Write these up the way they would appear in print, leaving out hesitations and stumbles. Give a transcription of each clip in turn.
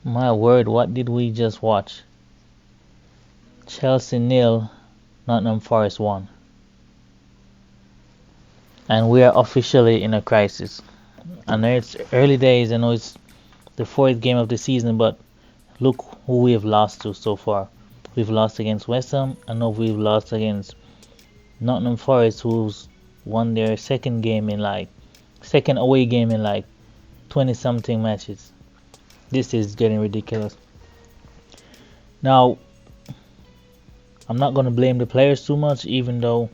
My word, what did we just watch? Chelsea nil, Nottingham Forest 1. And we are officially in a crisis. I know it's early days, I know it's the fourth game of the season, but look who we have lost to so far. We've lost against West Ham, I know we've lost against Nottingham Forest, who's won their second away game in like 20 something matches. This is getting ridiculous. Now, I'm not going to blame the players too much, even though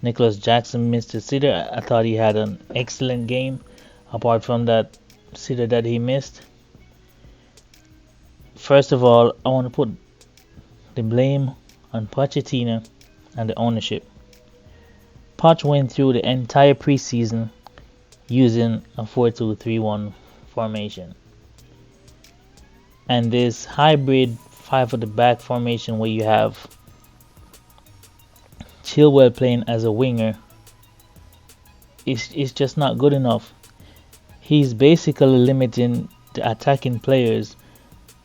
Nicholas Jackson missed a sitter. I thought he had an excellent game, apart from that sitter that he missed. First of all, I want to put the blame on Pochettino and the ownership. Poch went through the entire preseason using a 4-2-3-1 formation. And this hybrid 5 at the back formation where you have Chilwell playing as a winger is just not good enough. He's basically limiting the attacking players,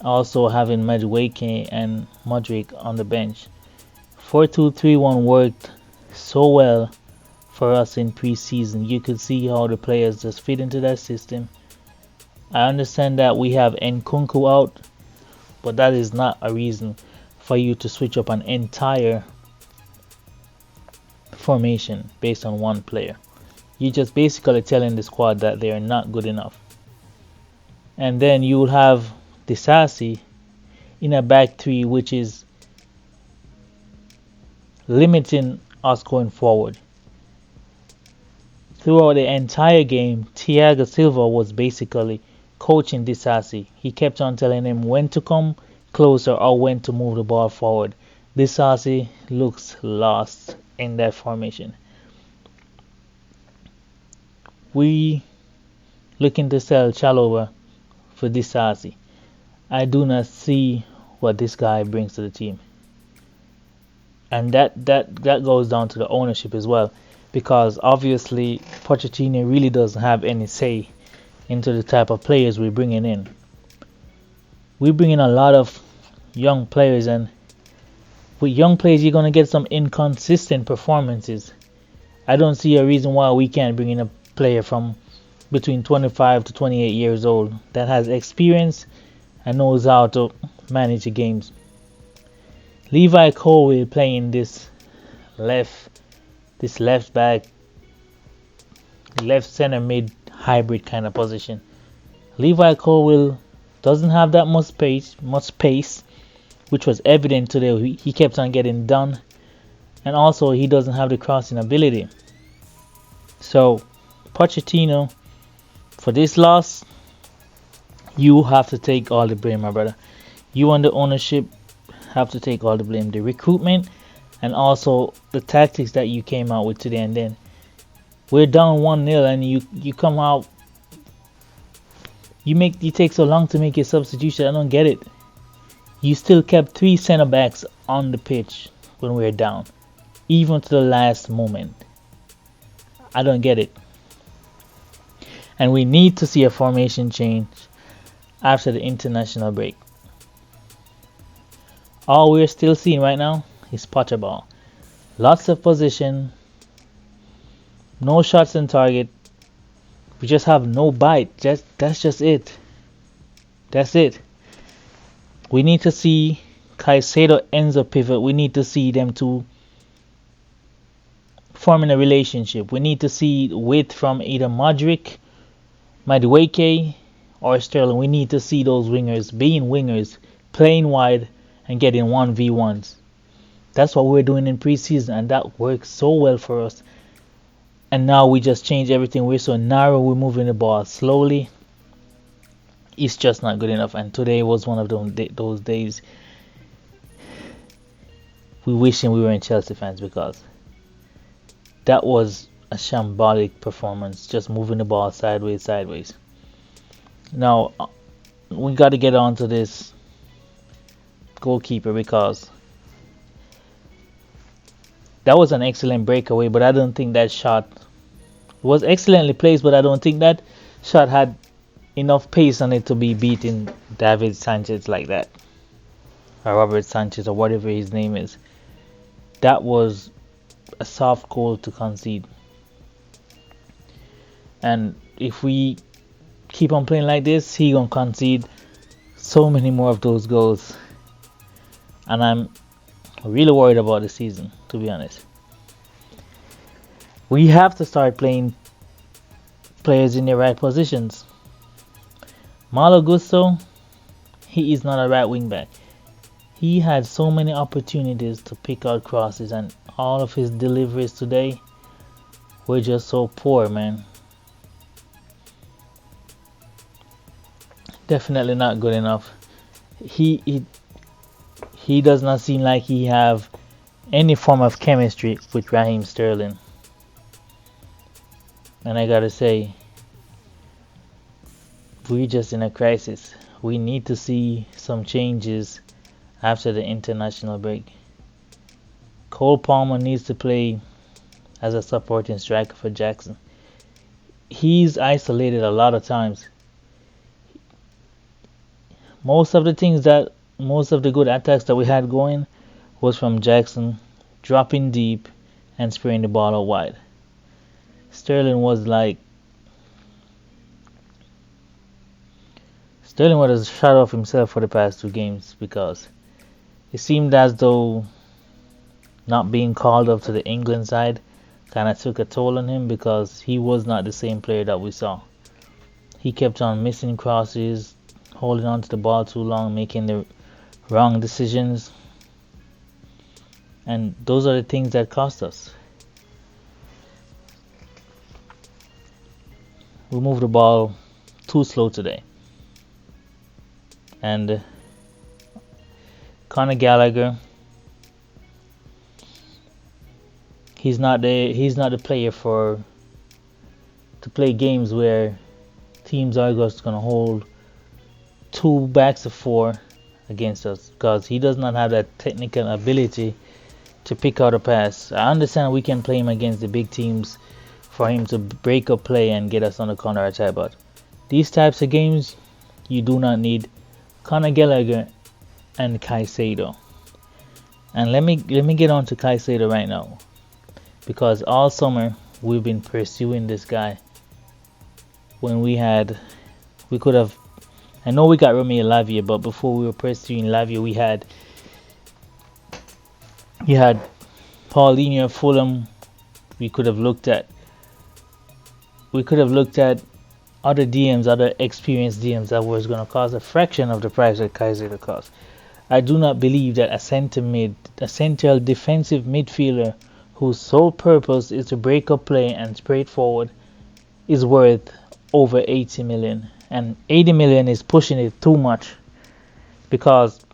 also having Madueke and Modric on the bench. 4-2-3-1 worked so well for us in preseason. You could see how the players just fit into that system. I understand that we have Nkunku out, but that is not a reason for you to switch up an entire formation based on one player. You're just basically telling the squad that they are not good enough. And then you'll have Disasi in a back three, which is limiting us going forward. Throughout the entire game, Thiago Silva was basically coaching Disasi. He kept on telling him when to come closer or when to move the ball forward. Disasi looks lost in that formation. We looking to sell Chalobah for Disasi. I do not see what this guy brings to the team. And that goes down to the ownership as well, because obviously Pochettino really doesn't have any say into the type of players we're bringing in. We bring in a lot of young players, and with young players you're going to get some inconsistent performances. I don't see a reason why we can't bring in a player from between 25 to 28 years old that has experience and knows how to manage the games. Levi Colwill playing this left back, left center mid hybrid kind of position. Levi Colwill doesn't have that much pace, which was evident today. He kept on getting done, and also he doesn't have the crossing ability. So Pochettino, for this loss, you have to take all the blame, my brother. You and the ownership have to take all the blame. The recruitment and also the tactics that you came out with today. And then we're down 1-0 and you come out, you take so long to make your substitution. I don't get it. You still kept 3 center backs on the pitch when we were down, even to the last moment. I don't get it. And we need to see a formation change after the international break. All we're still seeing right now is Potter ball. Lots of position, no shots on target. We just have no bite. That's just it. That's it. We need to see Caicedo ends up pivot. We need to see them two forming a relationship. We need to see width from either Modric, Madueke, or Sterling. We need to see those wingers being wingers, playing wide and getting 1v1s. That's what we're doing in preseason, and that works so well for us. And now we just change everything. We're so narrow, we're moving the ball slowly. It's just not good enough. And today was one of those days we wishing we were in Chelsea fans, because that was a shambolic performance, just moving the ball sideways. Now we got to get on to this goalkeeper, because that was an excellent breakaway, but I don't think that shot was excellently placed, but I don't think that shot had enough pace on it to be beating David Sanchez like that, or Robert Sanchez, or whatever his name is. That was a soft goal to concede. And if we keep on playing like this, he gonna concede so many more of those goals. And I'm really worried about the season, to be honest. We have to start playing players in their right positions. Malo Gusto, he is not a right wing back. He had so many opportunities to pick out crosses, and all of his deliveries today were just so poor, man. Definitely not good enough. He does not seem like he have any form of chemistry with Raheem Sterling. And I gotta say, we're just in a crisis. We need to see some changes after the international break. Cole Palmer needs to play as a supporting striker for Jackson. He's isolated a lot of times. Most of the good attacks that we had going was from Jackson dropping deep and spraying the ball out wide. Sterling was a shot of himself for the past 2 games, because it seemed as though not being called up to the England side kind of took a toll on him, because he was not the same player that we saw. He kept on missing crosses, holding on to the ball too long, making the wrong decisions. And those are the things that cost us. We moved the ball too slow today. And Conor Gallagher, he's not the player to play games where teams are just going to hold 2 backs of 4 against us, because he does not have that technical ability to pick out a pass. I understand we can play him against the big teams for him to break up play and get us on the counter attack, but these types of games, you do not need Conor Gallagher and Caicedo. And let me get on to Caicedo right now, because all summer we've been pursuing this guy. When we could have, I know we got Romeo Lavia, but before we were pursuing Lavia, you had Paulinho of Fulham. We could have looked at other DMs, other experienced DMs that was going to cost a fraction of the price that Caicedo cost. I do not believe that a central defensive midfielder whose sole purpose is to break up play and spray it forward is worth over 80 million. And 80 million is pushing it too much, because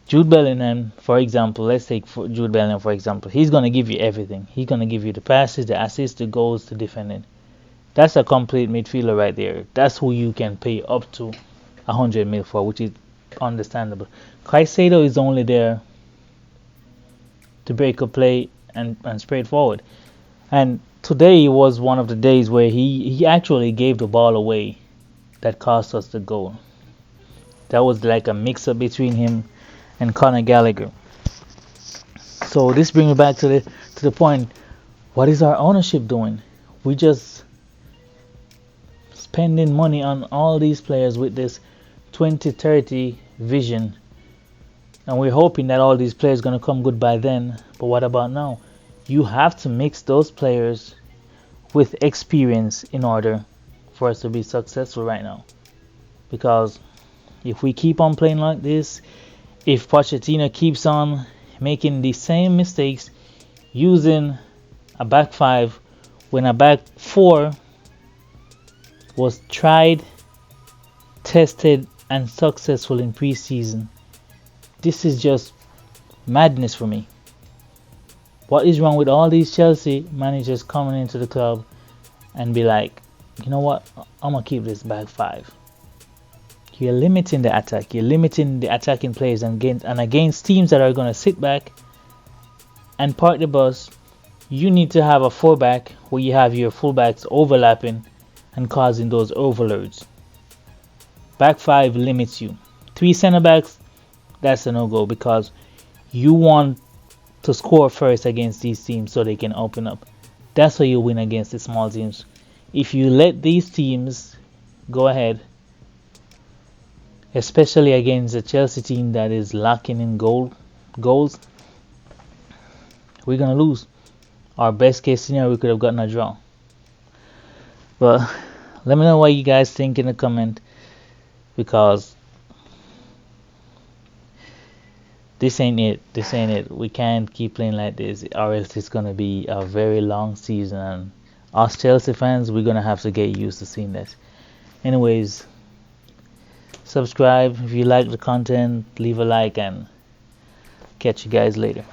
Jude Bellingham, for example, let's take Jude Bellingham for example, he's going to give you everything. He's going to give you the passes, the assists, the goals, the defending. That's a complete midfielder right there. That's who you can pay up to 100 mil for, which is understandable. Caicedo is only there to break a play and spray it forward. And today was one of the days where he actually gave the ball away that cost us the goal. That was like a mix-up between him and Conor Gallagher. So this brings me back to the point. What is our ownership doing? We just spending money on all these players with this 2030 vision, and we're hoping that all these players are going to come good by then. But what about now? You have to mix those players with experience in order for us to be successful right now. Because if we keep on playing like this, if Pochettino keeps on making the same mistakes, using a back 5 when a back 4 was tried, tested, and successful in preseason, this is just madness for me. What is wrong with all these Chelsea managers coming into the club and be like, you know what, I'm going to keep this back 5. You're limiting the attack. You're limiting the attacking players, and against teams that are going to sit back and park the bus, you need to have a 4-back where you have your fullbacks overlapping and causing those overloads. Back five limits you. 3 center backs, that's a no-go, because you want to score first against these teams so they can open up. That's how you win against the small teams. If you let these teams go ahead, especially against a Chelsea team that is lacking in goals, we're gonna lose. Our best case scenario, we could have gotten a draw. But let me know what you guys think in the comment, because this ain't it. We can't keep playing like this, or else it's gonna be a very long season, and us Chelsea fans, we're gonna have to get used to seeing this. Anyways, subscribe if you like the content, leave a like, and catch you guys later.